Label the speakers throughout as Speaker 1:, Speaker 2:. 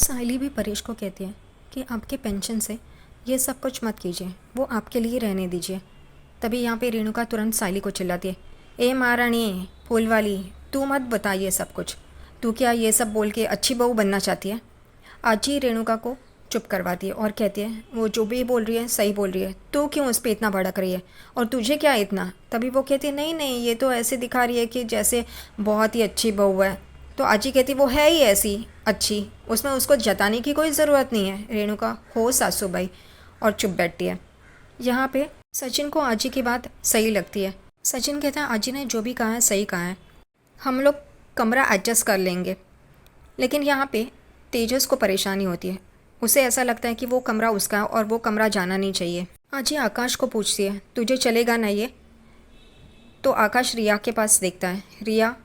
Speaker 1: साइली भी परेश को कहती है कि आपके पेंशन से ये सब कुछ मत कीजिए, वो आपके लिए रहने दीजिए। तभी यहाँ पे रेणुका तुरंत साइली को चिल्लाती है, ए महारानी फूल वाली, तू मत बता ये सब कुछ। तू क्या ये सब बोल के अच्छी बहू बनना चाहती है? आज ही रेणुका को चुप करवाती है और कहती है वो जो भी बोल रही है सही बोल रही है, तू क्यों उस पर इतना भड़क रही है और तुझे क्या इतना? तभी वो कहती है नहीं नहीं, ये तो ऐसे दिखा रही है कि जैसे बहुत ही अच्छी बहू है। तो आजी कहती वो है ही ऐसी अच्छी, उसमें उसको जताने की कोई ज़रूरत नहीं है। रेणुका हो सासू भाई और चुप बैठती है। यहाँ पे सचिन को आजी की बात सही लगती है। सचिन कहता है आजी ने जो भी कहा है सही कहा है, हम लोग कमरा एडजस्ट कर लेंगे। लेकिन यहाँ पे तेजस को परेशानी होती है, उसे ऐसा लगता है कि वो कमरा उसका है और वो कमरा जाना नहीं चाहिए। आजी आकाश को पूछती है तुझे चलेगा ना ये? तो आकाश रिया के पास देखता है, रिया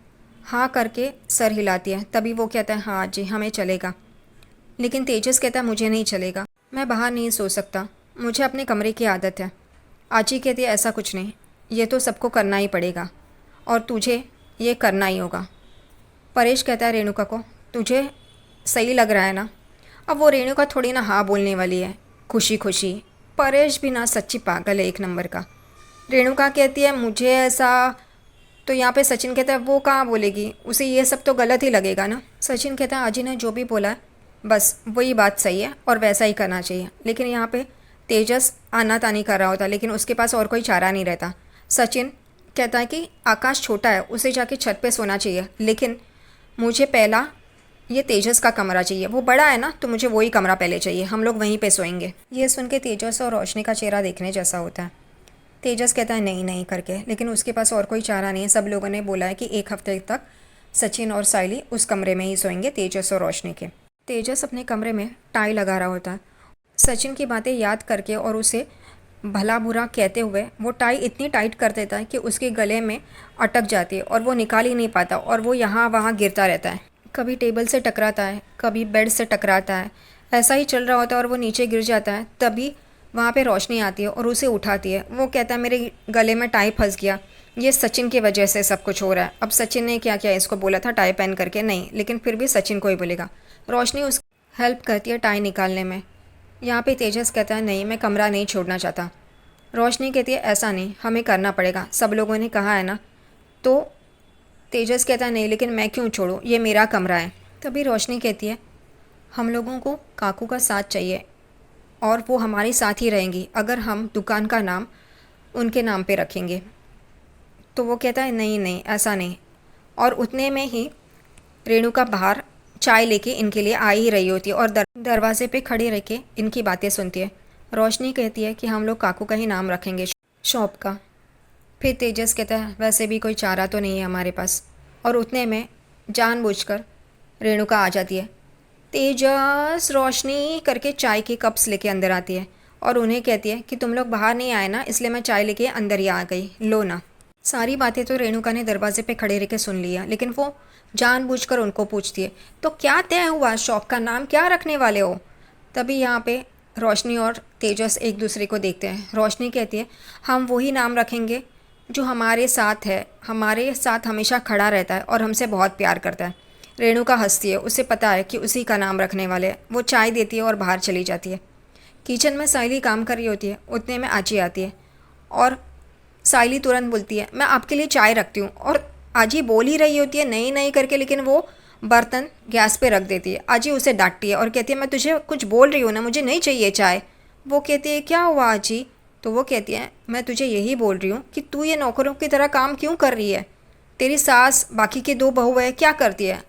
Speaker 1: हाँ करके सर हिलाती है। तभी वो कहता है हाँ जी हमें चलेगा। लेकिन तेजस कहता है मुझे नहीं चलेगा, मैं बाहर नहीं सो सकता, मुझे अपने कमरे की आदत है। आजी कहती है ऐसा कुछ नहीं, ये तो सबको करना ही पड़ेगा और तुझे ये करना ही होगा। परेश कहता है रेणुका को तुझे सही लग रहा है ना? अब वो रेणुका थोड़ी ना हाँ बोलने वाली है खुशी खुशी। परेश भी ना सच्ची पागल है एक नंबर का। रेणुका कहती है मुझे ऐसा, तो यहाँ पे सचिन कहता है वो कहाँ बोलेगी, उसे ये सब तो गलत ही लगेगा ना। सचिन कहता है आजी ने जो भी बोला है बस वही बात सही है और वैसा ही करना चाहिए। लेकिन यहाँ पे तेजस आनातानी कर रहा होता लेकिन उसके पास और कोई चारा नहीं रहता। सचिन कहता है कि आकाश छोटा है, उसे जाके छत पे सोना चाहिए, लेकिन मुझे पहला ये तेजस का कमरा चाहिए, वो बड़ा है ना तो मुझे वही कमरा पहले चाहिए, हम लोग वहीं पे सोएंगे। ये सुन के तेजस और रोशनी का चेहरा देखने जैसा होता है। तेजस कहता है नहीं नहीं करके, लेकिन उसके पास और कोई चारा नहीं है। सब लोगों ने बोला है कि एक हफ्ते तक सचिन और साइली उस कमरे में ही सोएंगे, तेजस और रोशनी के। तेजस अपने कमरे में टाई लगा रहा होता है। सचिन की बातें याद करके और उसे भला बुरा कहते हुए वो टाई इतनी टाइट कर देता है कि उसके गले में अटक जाती है और वो निकाल ही नहीं पाता और वो यहाँ वहाँ गिरता रहता है। कभी टेबल से टकराता है, कभी बेड से टकराता है, ऐसा ही चल रहा होता है और वो नीचे गिर जाता है। तभी वहाँ पे रोशनी आती है और उसे उठाती है। वो कहता है मेरे गले में टाई फंस गया, ये सचिन की वजह से सब कुछ हो रहा है। अब सचिन ने क्या किया, इसको बोला था टाई पहन करके नहीं, लेकिन फिर भी सचिन को ही बोलेगा। रोशनी उस हेल्प करती है टाई निकालने में। यहाँ पे तेजस कहता है नहीं मैं कमरा नहीं छोड़ना चाहता। रोशनी कहती है ऐसा नहीं, हमें करना पड़ेगा, सब लोगों ने कहा है ना। तो तेजस कहता है नहीं लेकिन मैं क्यों छोड़ूं, ये मेरा कमरा है। तभी रोशनी कहती है हम लोगों को काकू का साथ चाहिए और वो हमारे साथ ही रहेंगी अगर हम दुकान का नाम उनके नाम पे रखेंगे। तो वो कहता है नहीं नहीं ऐसा नहीं। और उतने में ही रेणुका बाहर चाय लेके इनके लिए आ ही रही होती है और दरवाजे पे खड़ी रह के इनकी बातें सुनती है। रोशनी कहती है कि हम लोग काकू का ही नाम रखेंगे शॉप का। फिर तेजस कहता है वैसे भी कोई चारा तो नहीं है हमारे पास। और उतने में जानबूझकर रेणुका आ जाती है। तेजस रोशनी करके चाय के कप्स लेके अंदर आती है और उन्हें कहती है कि तुम लोग बाहर नहीं आए ना, इसलिए मैं चाय लेके अंदर ही आ गई, लो ना। सारी बातें तो रेणुका ने दरवाजे पे खड़े रह के सुन लिया, लेकिन वो जानबूझकर उनको पूछती है तो क्या तय हुआ, शॉप का नाम क्या रखने वाले हो? तभी यहाँ पे रोशनी और तेजस एक दूसरे को देखते हैं। रोशनी कहती है हम वही नाम रखेंगे जो हमारे साथ है, हमारे साथ हमेशा खड़ा रहता है और हमसे बहुत प्यार करता है। रेणुका हंसती है, उसे पता है कि उसी का नाम रखने वाले हैं। वो चाय देती है और बाहर चली जाती है। किचन में साइली काम कर रही होती है, उतने में आजी आती है और साइली तुरंत बोलती है मैं आपके लिए चाय रखती हूँ। और आजी बोल ही रही होती है नहीं नहीं करके, लेकिन वो बर्तन गैस पे रख देती है। आजी उसे डांटती है और कहती है मैं तुझे कुछ बोल रही हूँ ना, मुझे नहीं चाहिए चाय। वो कहती है क्या हुआ आजी? तो वो कहती है मैं तुझे यही बोल रही हूँ कि तू ये नौकरों की तरह काम क्यों कर रही है? तेरी सास बाकी की दो बहू है, क्या करती है?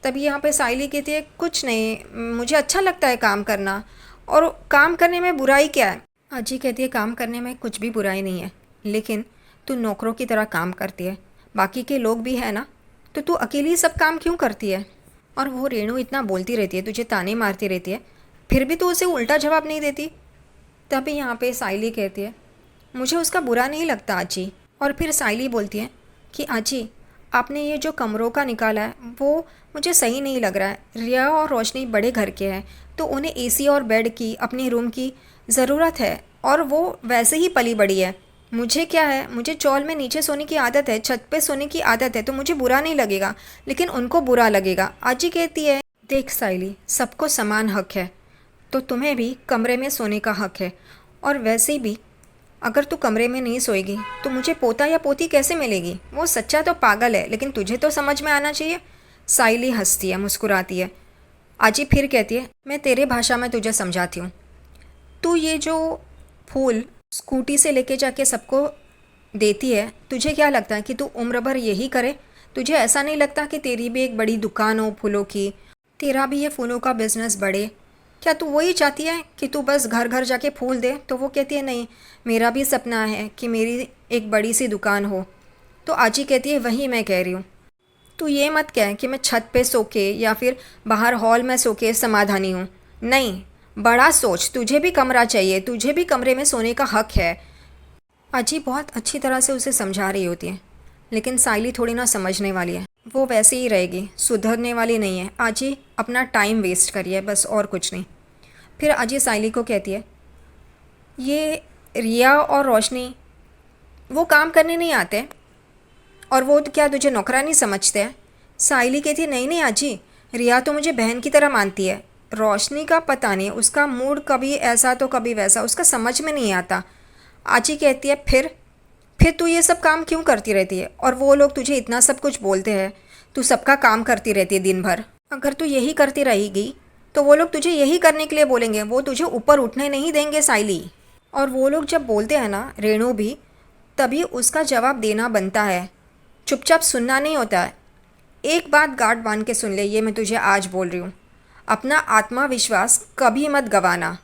Speaker 1: तभी यहाँ पे साइली कहती है कुछ नहीं, मुझे अच्छा लगता है काम करना, और काम करने में बुराई क्या है? आजी कहती है काम करने में कुछ भी बुराई नहीं है, लेकिन तू नौकरों की तरह काम करती है, बाकी के लोग भी है ना, तो तू अकेली सब काम क्यों करती है? और वो रेणु इतना बोलती रहती है, तुझे ताने मारती रहती है, फिर भी तू उसे उल्टा जवाब नहीं देती। तभी यहाँ पे साइली कहती है मुझे उसका बुरा नहीं लगता आजी। और फिर साइली बोलती है कि आजी आपने ये जो कमरों का निकाला है वो मुझे सही नहीं लग रहा है। रिया और रोशनी बड़े घर के हैं तो उन्हें एसी और बेड की, अपने रूम की ज़रूरत है और वो वैसे ही पली बड़ी है। मुझे क्या है, मुझे चौल में नीचे सोने की आदत है, छत पे सोने की आदत है, तो मुझे बुरा नहीं लगेगा, लेकिन उनको बुरा लगेगा। आजी कहती है देख साइली, सबको समान हक है, तो तुम्हें भी कमरे में सोने का हक है। और वैसे भी अगर तू कमरे में नहीं सोएगी तो मुझे पोता या पोती कैसे मिलेगी? वो सच्चा तो पागल है, लेकिन तुझे तो समझ में आना चाहिए। साइली हंसती है, मुस्कुराती है। आजी फिर कहती है, मैं तेरे भाषा में तुझे समझाती हूँ। तू ये जो फूल स्कूटी से लेके जाके सबको देती है, तुझे क्या लगता है कि तू उम्र भर यही करे? तुझे ऐसा नहीं लगता कि तेरी भी एक बड़ी दुकान हो फूलों की, तेरा भी ये फूलों का बिजनेस बढ़े? क्या तू वही चाहती है कि तू बस घर घर जाके फूल दे? तो वो कहती है, नहीं, मेरा भी सपना है कि मेरी एक बड़ी सी दुकान हो। तो आजी कहती है, वही मैं कह रही हूँ। तू ये मत कह कि मैं छत पे सो के या फिर बाहर हॉल में सो के समाधानी हूँ। नहीं, बड़ा सोच, तुझे भी कमरा चाहिए, तुझे भी कमरे में सोने का हक है। अजी बहुत अच्छी तरह से उसे समझा रही होती है, लेकिन साइली थोड़ी ना समझने वाली है। वो वैसे ही रहेगी, सुधरने वाली नहीं है। अजी अपना टाइम वेस्ट करिए, बस, और कुछ नहीं। फिर अजी साइली को कहती है, ये रिया और रोशनी वो काम करने नहीं आते और वो तो क्या तुझे नौकरानी समझते हैं? साइली कहती है, नहीं नहीं अजी, रिया तो मुझे बहन की तरह मानती है। रोशनी का पता नहीं, उसका मूड कभी ऐसा तो कभी वैसा, उसका समझ में नहीं आता। आजी कहती है, फिर तू ये सब काम क्यों करती रहती है? और वो लोग तुझे इतना सब कुछ बोलते हैं, तू सबका काम करती रहती है दिन भर। अगर तू यही करती रहेगी तो वो लोग तुझे यही करने के लिए बोलेंगे, वो तुझे ऊपर उठने नहीं देंगे साइली। और वो लोग जब बोलते हैं ना, रेणु भी, तभी उसका जवाब देना बनता है, चुपचाप सुनना नहीं होता है। एक बात गांठ बांध के सुन ले, ये मैं तुझे आज बोल रही हूँ, अपना आत्मविश्वास कभी मत गंवाना।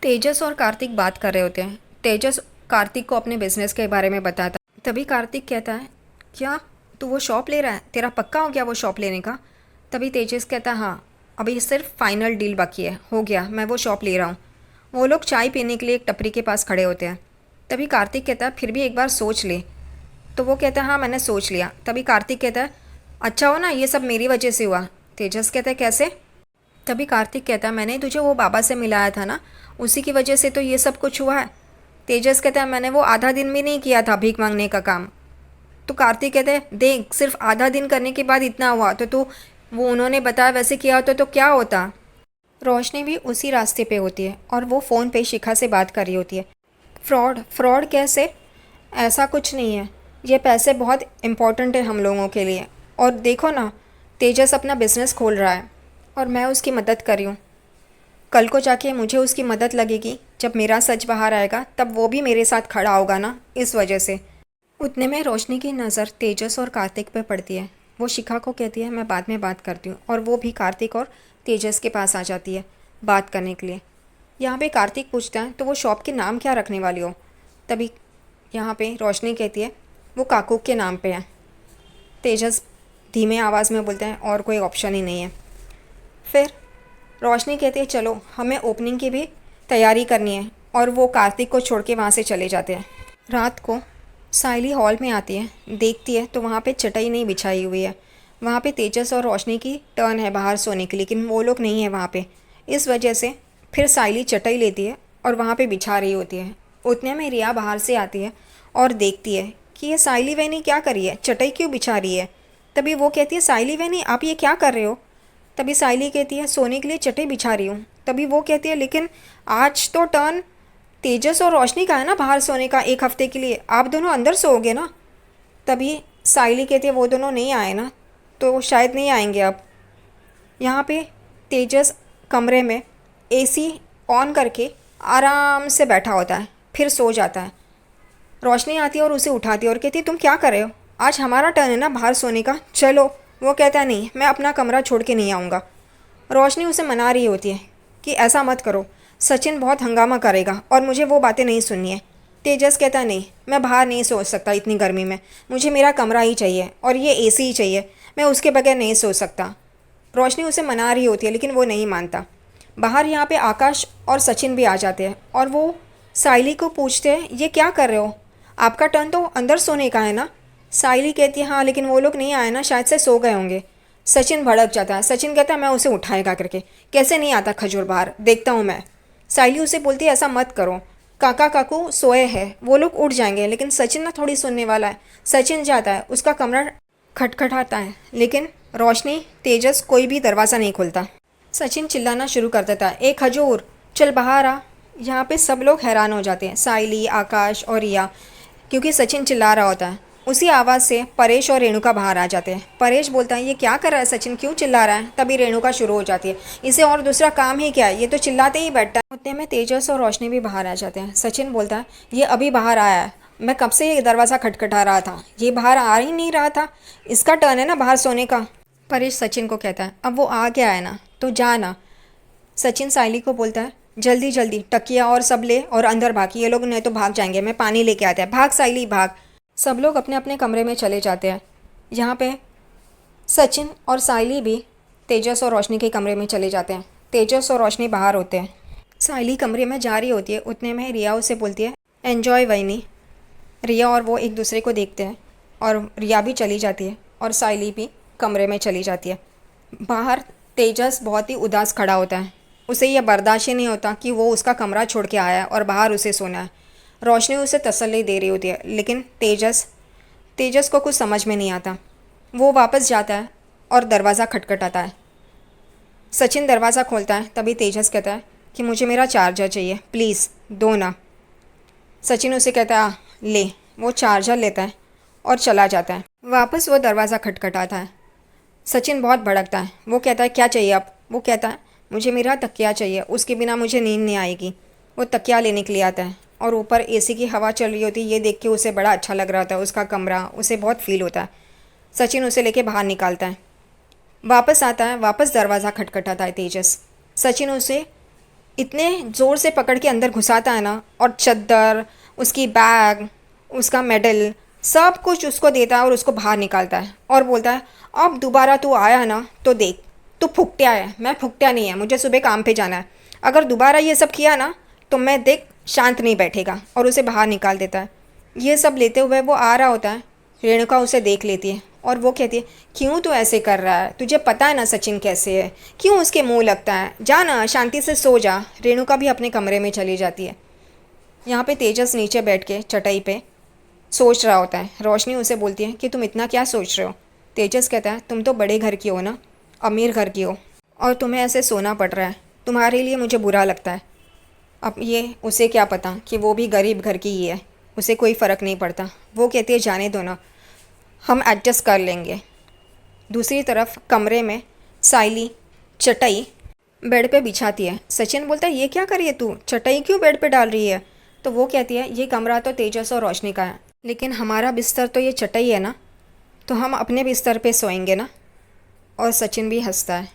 Speaker 1: तेजस और कार्तिक बात कर रहे होते हैं। तेजस कार्तिक को अपने बिजनेस के बारे में बताता है। तभी कार्तिक कहता है, क्या तू वो शॉप ले रहा है? तेरा पक्का हो गया वो शॉप लेने का? तभी तेजस कहता है, हाँ, अभी सिर्फ फाइनल डील बाकी है, हो गया, मैं वो शॉप ले रहा हूँ। वो लोग चाय पीने के लिए एक टपरी के पास खड़े होते हैं। तभी कार्तिक कहता है, फिर भी एक बार सोच ले। तो वो कहता है, हाँ, मैंने सोच लिया। तभी कार्तिक कहता है, अच्छा हो ना, ये सब मेरी वजह से हुआ। तेजस कहता है, कैसे? तभी कार्तिक कहता है, मैंने तुझे वो बाबा से मिलाया था ना, उसी की वजह से तो ये सब कुछ हुआ है। तेजस कहता है, मैंने वो आधा दिन भी नहीं किया था भीख मांगने का काम। तो कार्तिक कहते हैं, देख, सिर्फ आधा दिन करने के बाद इतना हुआ, तो तू वो उन्होंने बताया वैसे किया होता तो क्या होता? रोशनी भी उसी रास्ते पे होती है और वो फ़ोन पे शिखा से बात कर रही होती है। फ्रॉड? फ्रॉड कैसे? ऐसा कुछ नहीं है, ये पैसे बहुत इम्पोर्टेंट है हम लोगों के लिए। और देखो ना, तेजस अपना बिजनेस खोल रहा है और मैं उसकी मदद कर रही हूँ। कल को जाके मुझे उसकी मदद लगेगी, जब मेरा सच बाहर आएगा तब वो भी मेरे साथ खड़ा होगा ना, इस वजह से। उतने में रोशनी की नज़र तेजस और कार्तिक पे पड़ती है। वो शिखा को कहती है, मैं बाद में बात करती हूँ, और वो भी कार्तिक और तेजस के पास आ जाती है बात करने के लिए। यहाँ पे कार्तिक पूछता है, तो वो शॉप के नाम क्या रखने वाली हो? तभी यहाँ पे रोशनी कहती है, वो काकू के नाम पे है। तेजस धीमे आवाज़ में बोलते हैं, और कोई ऑप्शन ही नहीं है। फिर रोशनी कहती है, चलो हमें ओपनिंग की भी तैयारी करनी है, और वो कार्तिक को छोड़ के वहाँ से चले जाते हैं। रात को साइली हॉल में आती है, देखती है तो वहाँ पे चटाई नहीं बिछाई हुई है। वहाँ पे तेजस और रोशनी की टर्न है बाहर सोने की, लेकिन वो लोग नहीं है वहाँ पे। इस वजह से फिर साइली चटाई लेती है और वहाँ पे बिछा रही होती है। उतने में रिया बाहर से आती है और देखती है कि ये साइली वहनी क्या कर रही है, चटाई क्यों बिछा रही है। तभी वो कहती है, साइली वहनी आप ये क्या कर रहे हो? तभी साइली कहती है, सोने के लिए चटाई बिछा रही हूँ। तभी वो कहती है, लेकिन आज तो टर्न तेजस और रोशनी का है ना बाहर सोने का, एक हफ्ते के लिए आप दोनों अंदर सोओगे ना। तभी साइली कहती है, वो दोनों नहीं आए ना, तो शायद नहीं आएंगे अब। यहाँ पे तेजस कमरे में एसी ऑन करके आराम से बैठा होता है, फिर सो जाता है। रोशनी आती है और उसे उठाती है और कहती है, तुम क्या कर रहे हो? आज हमारा टर्न है ना बाहर सोने का, चलो। वो कहता है, नहीं, मैं अपना कमरा छोड़ के नहीं आऊँगा। रोशनी उसे मना रही होती है कि ऐसा मत करो, सचिन बहुत हंगामा करेगा और मुझे वो बातें नहीं सुननी है। तेजस कहता है, नहीं, मैं बाहर नहीं सो सकता इतनी गर्मी में, मुझे मेरा कमरा ही चाहिए और ये एसी ही चाहिए, मैं उसके बगैर नहीं सो सकता। रोशनी उसे मना रही होती है, लेकिन वो नहीं मानता। बाहर यहाँ पे आकाश और सचिन भी आ जाते हैं और वो साइली को पूछते हैं, ये क्या कर रहे हो? आपका टर्न तो अंदर सोने का है ना। साइली कहती है, हाँ, लेकिन वो लोग नहीं आए ना, शायद से सो गए होंगे। सचिन भड़क जाता है। सचिन कहता है, मैं उसे उठाएगा करके, कैसे नहीं आता खजूर बाहर, देखता हूँ मैं। साइली उसे बोलती है, ऐसा मत करो, काका काकू सोए हैं, वो लोग उठ जाएंगे। लेकिन सचिन ना थोड़ी सुनने वाला है। सचिन जाता है, उसका कमरा खटखटाता है, लेकिन रोशनी, तेजस, कोई भी दरवाज़ा नहीं खुलता। सचिन चिल्लाना शुरू कर देता है, ए खजूर चल बाहर आ। यहाँ पे सब लोग हैरान हो जाते हैं, साइली, आकाश और रिया, क्योंकि सचिन चिल्ला रहा होता है। उसी आवाज़ से परेश और रेणुका बाहर आ जाते हैं। परेश बोलता है, ये क्या कर रहा है सचिन, क्यों चिल्ला रहा है। तभी रेणुका शुरू हो जाती है, इसे और दूसरा काम ही क्या है, ये तो चिल्लाते ही बैठता है। उतने में तेजस और रोशनी भी बाहर आ जाते हैं। सचिन बोलता है, ये अभी बाहर आया है, मैं कब से ये दरवाज़ा खटखटा रहा था, ये बाहर आ ही नहीं रहा था, इसका टर्न है ना बाहर सोने का। परेश सचिन को कहता है, अब वो आ गया है ना तो जा ना। सचिन साइली को बोलता है, जल्दी जल्दी तकिया और सब ले और अंदर भाग, ये लोग नहीं तो भाग जाएंगे, मैं पानी लेके आता है, भाग साइली भाग। सब लोग अपने अपने कमरे में चले जाते हैं। यहाँ पे सचिन और साइली भी तेजस और रोशनी के कमरे में चले जाते हैं। तेजस और रोशनी बाहर होते हैं। साइली कमरे में जा रही होती है, उतने में रिया उसे बोलती है, एन्जॉय वहीनी। रिया और वो एक दूसरे को देखते हैं और रिया भी चली जाती है और साइली भी कमरे में चली जाती है। बाहर तेजस बहुत ही उदास खड़ा होता है, उसे यह बर्दाश्त ही नहीं होता कि वो उसका कमरा छोड़ के आया है और बाहर उसे सोना है। रोशनी उसे तसल्ली दे रही होती है, लेकिन तेजस को कुछ समझ में नहीं आता। वो वापस जाता है और दरवाज़ा खटखटाता है। सचिन दरवाज़ा खोलता है, तभी तेजस कहता है कि मुझे मेरा चार्जर चाहिए, प्लीज़ दो ना। सचिन उसे कहता है, ले। वो चार्जर लेता है और चला जाता है। वापस वो दरवाज़ा खटखटाता है। सचिन बहुत भड़कता है, वो कहता है, क्या चाहिए अब। वो कहता है, मुझे मेरा तकिया चाहिए, उसके बिना मुझे नींद नहीं आएगी। वो तकिया लेने के लिए आता है और ऊपर एसी की हवा चल रही होती है। ये देख के उसे बड़ा अच्छा लग रहा होता है, उसका कमरा, उसे बहुत फील होता है। सचिन उसे लेके बाहर निकालता है, वापस आता है, वापस दरवाज़ा खटखटाता है तेजस। सचिन उसे इतने ज़ोर से पकड़ के अंदर घुसाता है ना, और चद्दर, उसकी बैग, उसका मेडल, सब कुछ उसको देता है और उसको बाहर निकालता है और बोलता है, अब दोबारा तू आया ना तो देख, तू फुकट्या है, मैं फुकट्या नहीं है, मुझे सुबह काम पे जाना है, अगर दोबारा ये सब किया ना तो मैं देख शांत नहीं बैठेगा। और उसे बाहर निकाल देता है। ये सब लेते हुए वो आ रहा होता है। रेणुका उसे देख लेती है और वो कहती है, क्यों तू ऐसे कर रहा है, तुझे पता है ना सचिन कैसे है, क्यों उसके मुंह लगता है, जा ना शांति से सो जा। रेणुका भी अपने कमरे में चली जाती है। यहाँ पे तेजस नीचे बैठ के चटाई पे सोच रहा होता है। रोशनी उसे बोलती है कि तुम इतना क्या सोच रहे हो। तेजस कहता है, तुम तो बड़े घर की हो ना, अमीर घर की हो, और तुम्हें ऐसे सोना पड़ रहा है, तुम्हारे लिए मुझे बुरा लगता है। अब ये उसे क्या पता कि वो भी गरीब घर की ही है, उसे कोई फ़र्क नहीं पड़ता। वो कहती है, जाने दो ना, हम एडजस्ट कर लेंगे। दूसरी तरफ कमरे में साइली चटाई बेड पे बिछाती है। सचिन बोलता है, ये क्या करिए तू, चटाई क्यों बेड पे डाल रही है। तो वो कहती है, ये कमरा तो तेजस और रोशनी का है, लेकिन हमारा बिस्तर तो ये चटाई है ना, तो हम अपने बिस्तर पे सोएंगे ना। और सचिन भी हंसता है।